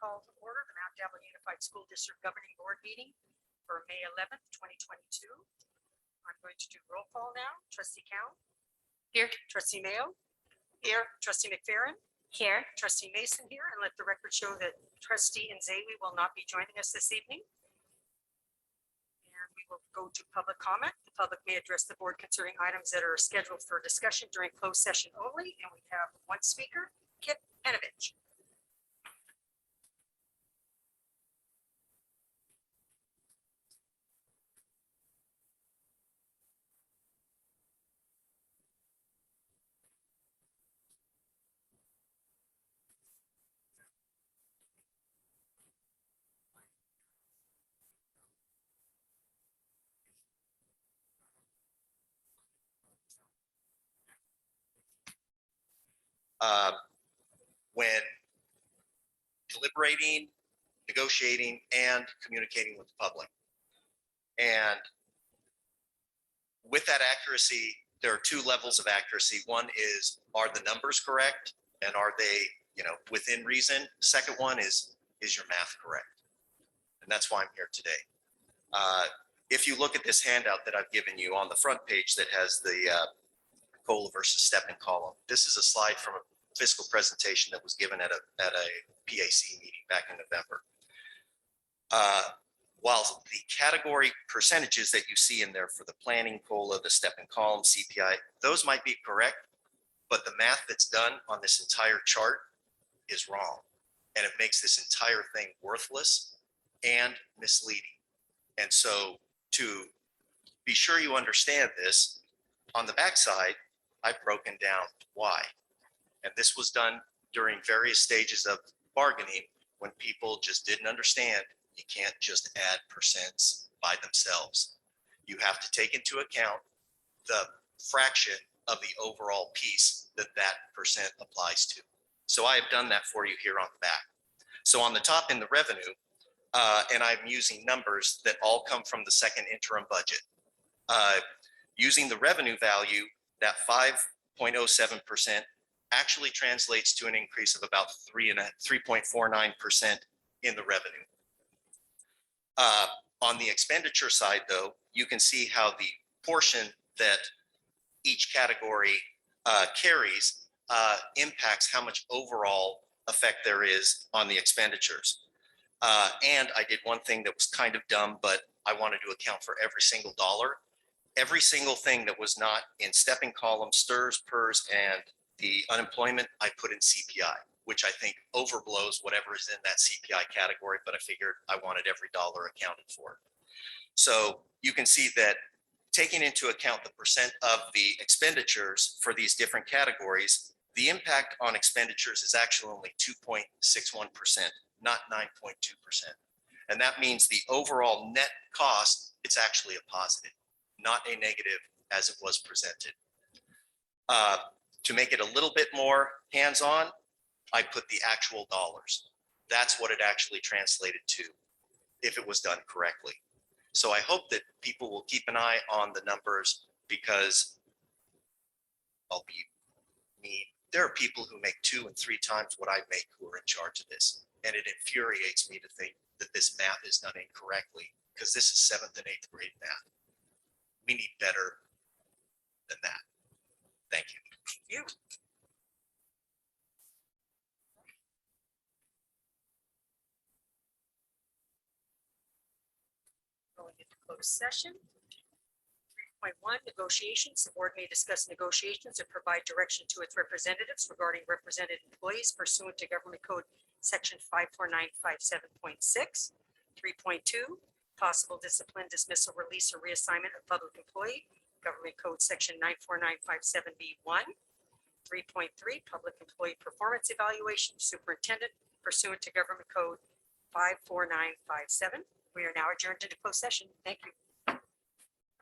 call to order the Mount Dabo Unified School District Governing Board meeting for May 11th, 2022. I'm going to do roll call now. Trustee Count. Here. Trustee Mayo. Here. Trustee McFerrin. Here. Trustee Mason here, and let the record show that Trustee Nzewi will not be joining us this evening. And we will go to public comment. The public may address the board concerning items that are scheduled for discussion during closed session only, and we have one speaker, Kip Penovich. When deliberating, negotiating, and communicating with the public. And with that accuracy, there are two levels of accuracy. One is, are the numbers correct? And are they, within reason? Second one is your math correct? And that's why I'm here today. If you look at this handout that I've given you on the front page that has the COLA versus step and column, this is a slide from a fiscal presentation that was given at a PAC meeting back in November. While the category percentages that you see in there for the planning COLA, the step and column, CPI, those might be correct, but the math that's done on this entire chart is wrong. And it makes this entire thing worthless and misleading. And so to be sure you understand this, on the backside, I've broken down why. And this was done during various stages of bargaining when people just didn't understand you can't just add percents by themselves. You have to take into account the fraction of the overall piece that percent applies to. So I have done that for you here on the back. So on the top in the revenue, and I'm using numbers that all come from the second interim budget. Using the revenue value, that 5.07% actually translates to an increase of about 3.49% in the revenue. On the expenditure side, though, you can see how the portion that each category carries impacts how much overall effect there is on the expenditures. And I did one thing that was kind of dumb, but I wanted to account for every single dollar. Every single thing that was not in stepping column, STRS, PERS, and the unemployment, I put in CPI, which I think overblows whatever is in that CPI category, but I figured I wanted every dollar accounted for. So you can see that taking into account the percent of the expenditures for these different categories, the impact on expenditures is actually only 2.61%, not 9.2%. And that means the overall net cost, it's actually a positive, not a negative as it was presented. To make it a little bit more hands-on, I put the actual dollars. That's what it actually translated to if it was done correctly. So I hope that people will keep an eye on the numbers, because I'll be mean. There are people who make 2 and 3 times what I make who are in charge of this. And it infuriates me to think that this math is done incorrectly, because this is 7th and 8th grade math. We need better than that. Thank you. Thank you. Going into closed session. 3.1 negotiations. The board may discuss negotiations and provide direction to its representatives regarding represented employees pursuant to Government Code Section 54957.6. 3.2 possible discipline, dismissal, release, or reassignment of public employee, Government Code Section 94957B1. 3.3 public employee performance evaluation, superintendent pursuant to Government Code 54957. We are now adjourned into closed session. Thank you.